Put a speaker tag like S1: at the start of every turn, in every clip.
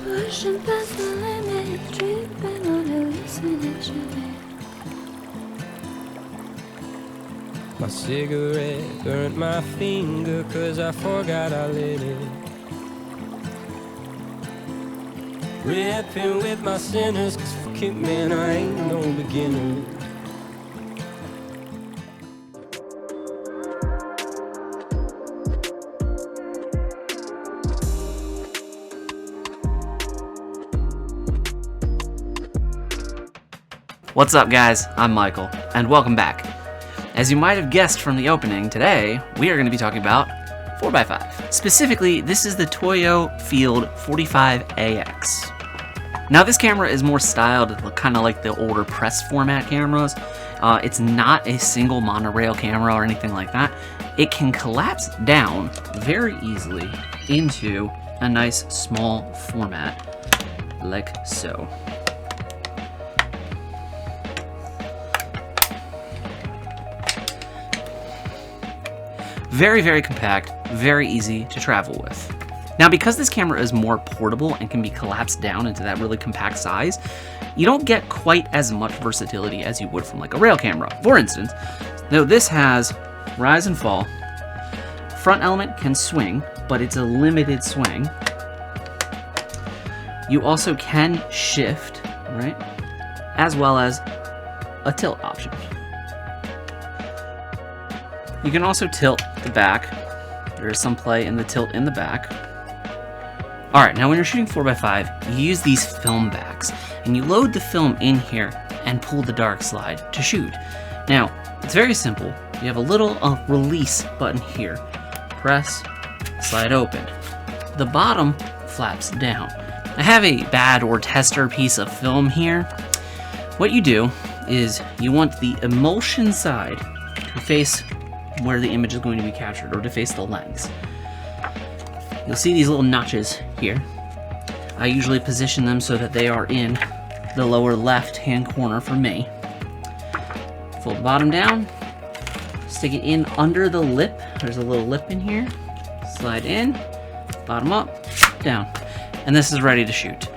S1: Pushing past the limit, tripping on hallucination.
S2: My cigarette burnt my finger 'cause I forgot I lit it. Ripping with my sinners 'cause fuck it, man, I ain't no beginner.
S3: What's up, guys? I'm Michael, and welcome back. As you might have guessed from the opening, today we are going to be talking about 4x5. Specifically, this is the Toyo-Field 45AX. Now, this camera is more styled kind of like the older press format cameras. It's not a single monorail camera or anything like that. It can collapse down very easily into a nice small format, like so. Very, very compact, very easy to travel with. Now, because this camera is more portable and can be collapsed down into that really compact size, you don't get quite as much versatility as you would from like a rail camera. For instance, though this has rise and fall, front element can swing, but it's a limited swing. You also can shift, right? As well as a tilt option. You can also tilt the back. There is some play in the tilt in the back. Alright, now when you're shooting 4x5, you use these film backs, and you load the film in here and pull the dark slide to shoot. Now, it's very simple. You have a little release button here. Press, slide open. The bottom flaps down. I have a bad or tester piece of film here. What you do is you want the emulsion side to face where the image is going to be captured, or to face the lens. You'll see these little notches here. I usually position them so that they are in the lower left-hand corner for me. Fold the bottom down, stick it in under the lip. There's a little lip in here. Slide in, bottom up, down. And this is ready to shoot.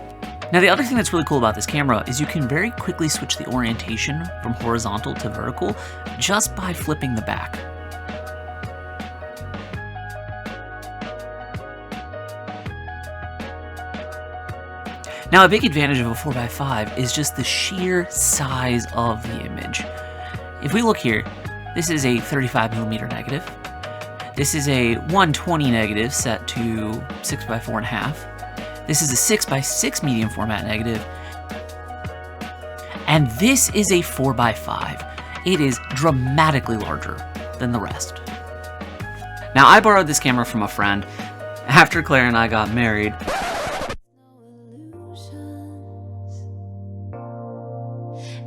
S3: Now, the other thing that's really cool about this camera is you can very quickly switch the orientation from horizontal to vertical just by flipping the back. Now, a big advantage of a 4x5 is just the sheer size of the image. If we look here, this is a 35mm negative. This is a 120 negative set to 6x4.5. This is a 6x6 medium format negative. And this is a 4x5. It is dramatically larger than the rest. Now, I borrowed this camera from a friend after Claire and I got married.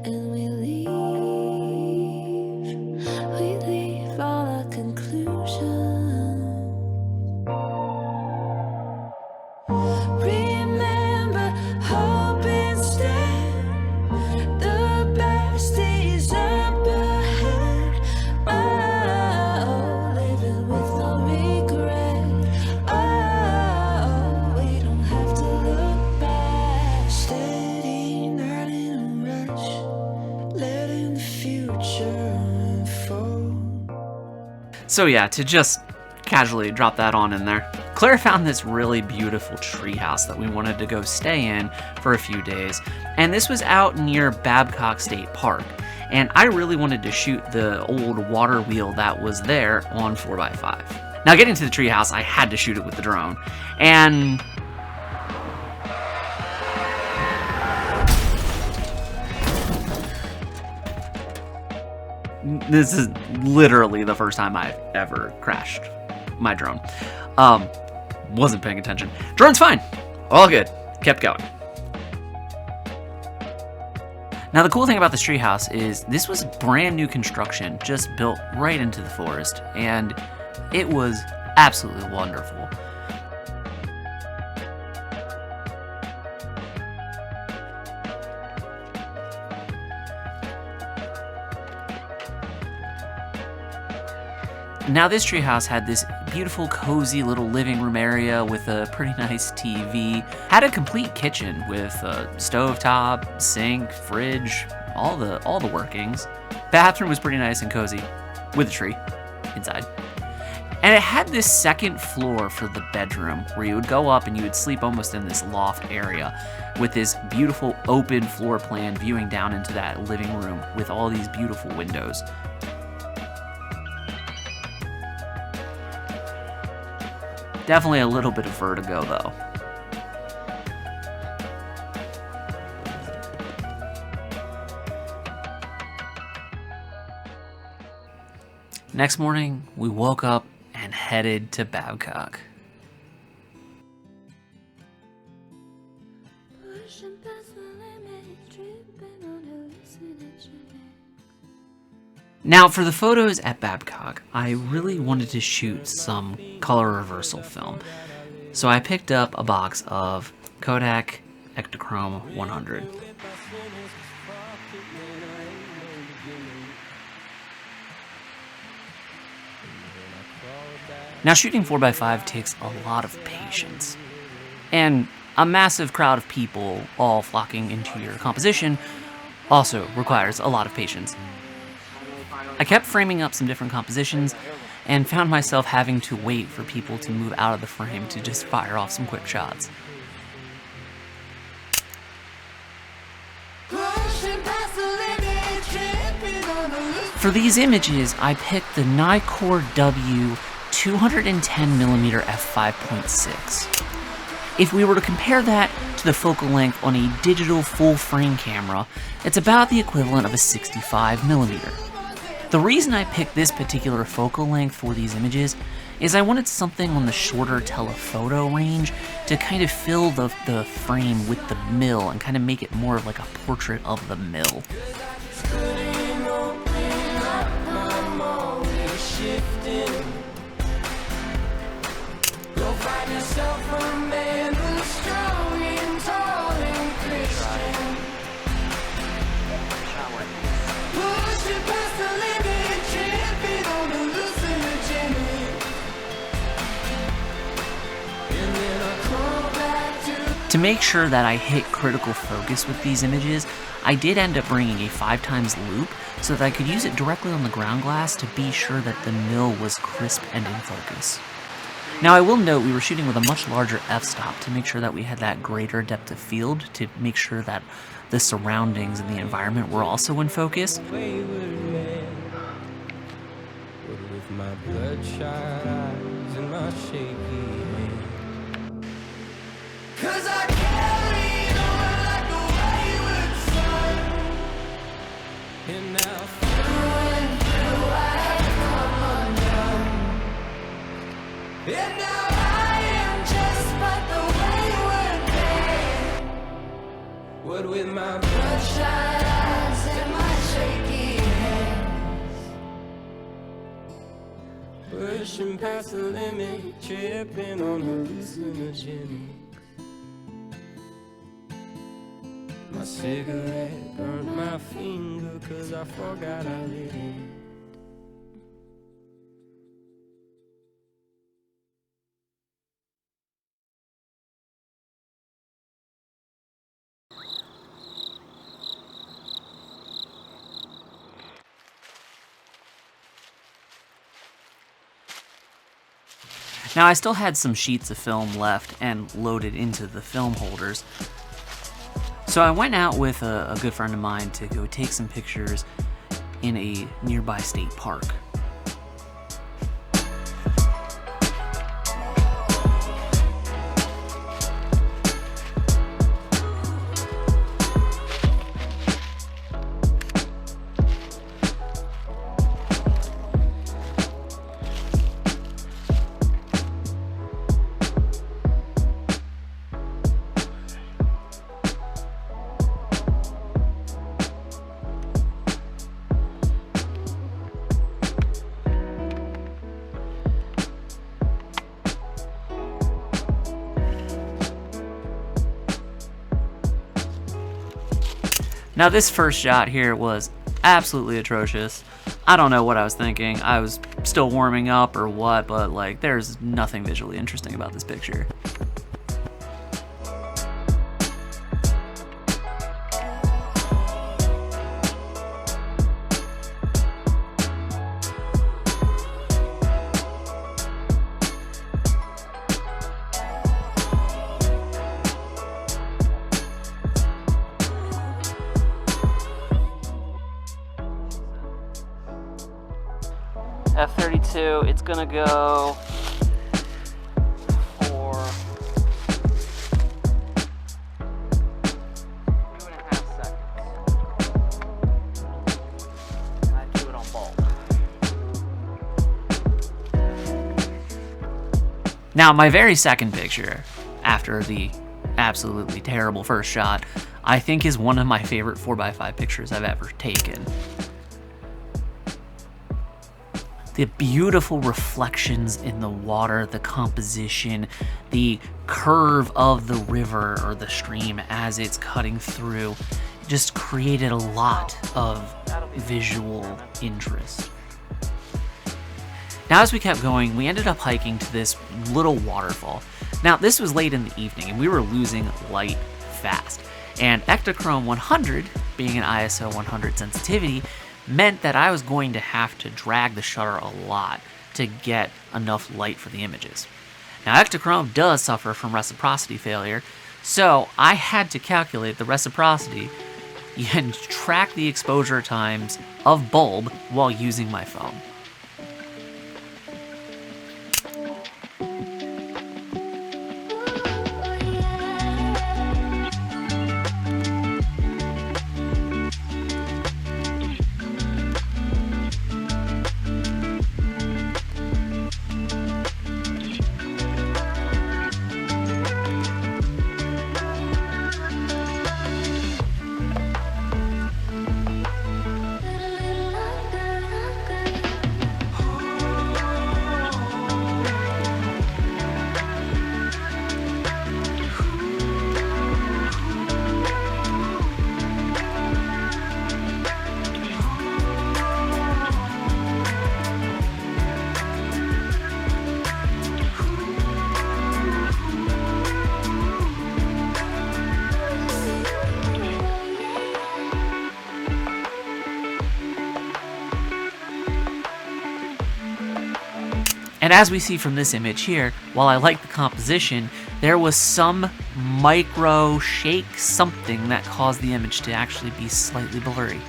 S1: And we leave all our conclusions. Remember, hope instead, the best is up ahead. Oh, living with no regret. Oh, we don't have to look back. Steady, not in a rush, letting the future unfold.
S3: So yeah, to just casually drop that on in there, Claire found this really beautiful treehouse that we wanted to go stay in for a few days, and this was out near Babcock State Park, and I really wanted to shoot the old water wheel that was there on 4x5. Now, getting to the treehouse, I had to shoot it with the drone, and this is literally the first time I've ever crashed my drone. Wasn't paying attention. Drone's fine. All good. Kept going. Now, the cool thing about this treehouse is this was brand new construction, just built right into the forest, and it was absolutely wonderful. Now this treehouse had this beautiful, cozy little living room area with a pretty nice TV. Had a complete kitchen with a stovetop, sink, fridge, all the workings. Bathroom was pretty nice and cozy, with a tree inside. And it had this second floor for the bedroom where you would go up and you would sleep almost in this loft area with this beautiful open floor plan viewing down into that living room with all these beautiful windows. Definitely a little bit of vertigo though. Next morning, we woke up and headed to Babcock.
S1: Pushing past the limit, tripping on hallucinogens.
S3: Now, for the photos at Babcock, I really wanted to shoot some color reversal film. So I picked up a box of Kodak Ektachrome 100. Now, shooting 4x5 takes a lot of patience. And a massive crowd of people all flocking into your composition also requires a lot of patience. I kept framing up some different compositions and found myself having to wait for people to move out of the frame to just fire off some quick shots. For these images, I picked the Nikkor-W 210mm f5.6. If we were to compare that to the focal length on a digital full-frame camera, it's about the equivalent of a 65mm. The reason I picked this particular focal length for these images is I wanted something on the shorter telephoto range to kind of fill the frame with the mill and kind of make it more of like a portrait of the mill. To make sure that I hit critical focus with these images, I did end up bringing a 5x loop so that I could use it directly on the ground glass to be sure that the mill was crisp and in focus. Now I will note we were shooting with a much larger f-stop to make sure that we had that greater depth of field to make sure that the surroundings and the environment were also in focus.
S2: Wayward man, but with my bloodshot eyes and my shaky hand. 'Cause I carried on like a wayward son, and now through and through I have come undone. And now I am just but the wayward man, what with my bloodshot eyes and my shaky hands, pushing past the limit, tripping on hallucinogens. My cigarette burnt my finger 'cause I forgot I lit it.
S3: Now I still had some sheets of film left and loaded into the film holders. So I went out with a good friend of mine to go take some pictures in a nearby state park. Now this first shot here was absolutely atrocious. I don't know what I was thinking. I was still warming up or what, but like there's nothing visually interesting about this picture. F32, it's gonna go for 2.5 seconds. I do it on bulb. Now, my very second picture, after the absolutely terrible first shot, I think is one of my favorite 4x5 pictures I've ever taken. The beautiful reflections in the water, the composition, the curve of the river or the stream as it's cutting through, just created a lot of visual interest. Now, as we kept going, we ended up hiking to this little waterfall. Now, this was late in the evening, and we were losing light fast. And Ektachrome 100, being an ISO 100 sensitivity, meant that I was going to have to drag the shutter a lot to get enough light for the images. Now, Ektachrome does suffer from reciprocity failure, so I had to calculate the reciprocity and track the exposure times of bulb while using my phone. And as we see from this image here, while I like the composition, there was some micro shake something that caused the image to actually be slightly blurry.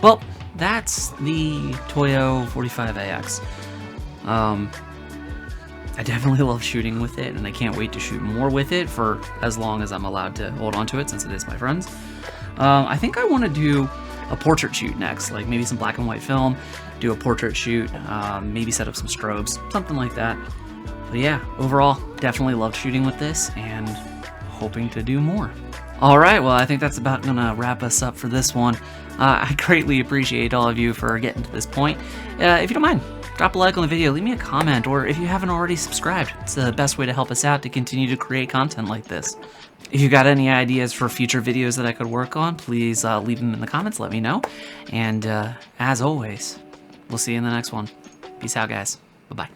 S3: Well, that's the Toyo 45AX. I definitely love shooting with it, and I can't wait to shoot more with it for as long as I'm allowed to hold on to it, since it is my friend's. I think I want to do a portrait shoot next, like maybe some black and white film, do a portrait shoot, maybe set up some strobes, something like that. But yeah, overall, definitely loved shooting with this, and hoping to do more. Alright, well, I think that's about gonna wrap us up for this one. I greatly appreciate all of you for getting to this point. If you don't mind, drop a like on the video, leave me a comment, or if you haven't already subscribed, it's the best way to help us out to continue to create content like this. If you got any ideas for future videos that I could work on, please leave them in the comments, let me know. And as always, we'll see you in the next one. Peace out, guys. Bye-bye.